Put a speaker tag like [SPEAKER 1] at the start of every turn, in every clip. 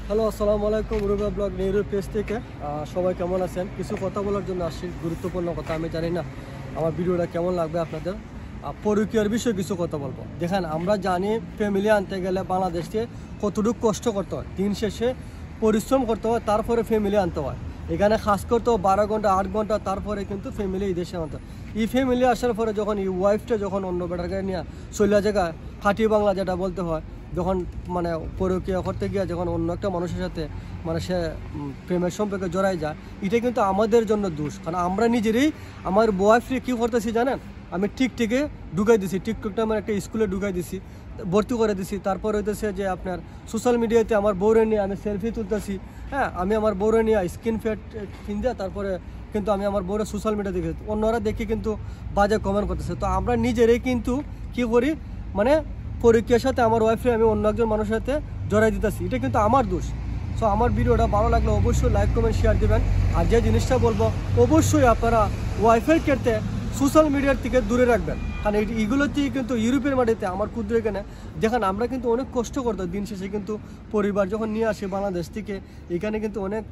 [SPEAKER 1] Hello, আসসালামু আলাইকুম। Ruba blog নেহরুর page থেকে সবাই কেমন আছেন? কিছু কথা বলার জন্য আসছি, গুরুত্বপূর্ণ কথা। আমি জানি না আমার ভিডিওটা কেমন লাগবে আপনাদের। পরকীয়ার বিষয়ে কিছু কথা বলবো। দেখেন, আমরা জানি ফ্যামিলি আনতে গেলে বাংলাদেশে কতটুকু কষ্ট করতে হয়, দিন শেষে পরিশ্রম করতে হয়, তারপরে ফ্যামিলি আনতে হয়। এখানে খাস করতে 12 ঘন্টা 8 ঘন্টা, তারপরে কিন্তু ফ্যামিলি এই দেশে আনতে হয়। এই ফ্যামিলি আসার পরে যখন এই ওয়াইফটা যখন অন্য বেটার গায়ে নিয়ে চলে জায়গায় খাঁটি বাংলা যেটা বলতে হয়, যখন মানে পরকীয়া করতে গিয়ে যখন অন্য একটা মানুষের সাথে মানে সে প্রেমের সম্পর্কে জড়াই যায়, এটা কিন্তু আমাদের জন্য দোষ। কারণ আমরা নিজেরই আমার ওয়াইফকে কী করতেছি জানেন? আমি টিকটিকে ঢুকাই দিছি, টিকটকটা আমার একটা স্কুলে ঢুকাই দিছি, ভর্তি করে দিছি। তারপর হইতেছে যে আপনার সোশ্যাল মিডিয়াতে আমার বউরে নিয়ে আমি সেলফি তুলতেছি। হ্যাঁ, আমি আমার বউরে নিয়ে স্কিন ফেট কিনতে, তারপরে কিন্তু আমি আমার বউরে সোশ্যাল মিডিয়া দেখে অন্যরা দেখে কিন্তু বাজে কমেন্ট করতেছে। তো আমরা নিজেরাই কিন্তু কী করি, মানে পরকীয়ার সাথে আমার ওয়াইফে আমি অন্য একজন মানুষের সাথে জড়াই দিতেছি, এটা কিন্তু আমার দোষ। সো আমার ভিডিওটা ভালো লাগলে অবশ্যই লাইক কমেন্ট শেয়ার দেবেন। আর যে জিনিসটা বলবো, অবশ্যই আপনারা ওয়াইফের ক্ষেত্রে সোশ্যাল মিডিয়ার থেকে দূরে রাখবেন। কারণ এইগুলোর থেকে কিন্তু ইউরোপের মাটিতে আমার ক্ষুদ্র এখানে দেখেন, আমরা কিন্তু অনেক কষ্ট করতে হয়। দিন শেষে কিন্তু পরিবার যখন নিয়ে আসি বাংলাদেশ থেকে, এখানে কিন্তু অনেক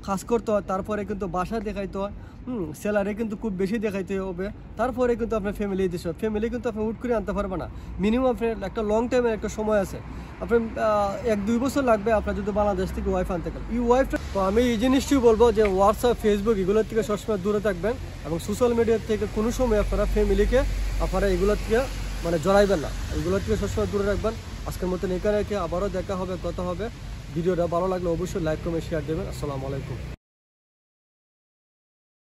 [SPEAKER 1] কাজ করতে হয়, তারপরে কিন্তু বাসা দেখাইতে হয়, স্যালারি কিন্তু খুব বেশি দেখাইতে হবে, তারপরে কিন্তু আপনার ফ্যামিলি দিতে হবে। ফ্যামিলি কিন্তু আপনি হুট করে আনতে পারবে না, মিনিমাম আপনার একটা লং টাইমের একটা সময় আছে। আপনার 1-2 বছর লাগবে আপনার যদি বাংলাদেশ থেকে ওয়াইফ আনতে গেলে। এই ওয়াইফটা তো আমি এই জিনিসটাই বলবো যে হোয়াটসঅ্যাপ, ফেসবুক এগুলোর থেকে সবসময় দূরে থাকবেন, এবং সোশ্যাল মিডিয়ার থেকে কোনো সময় আপনারা ফ্যামিলিকে আপনারা এগুলোর থেকে মানে জড়াইবেন না, এগুলোর থেকে সবসময় দূরে রাখবেন। আজকের মতন এখানে রেখে আবারও দেখা হবে, কথা হবে। ভিডিওটা ভালো লাগলে অবশ্যই লাইক কমেন্ট শেয়ার দেবেন। আসসালামু আলাইকুম।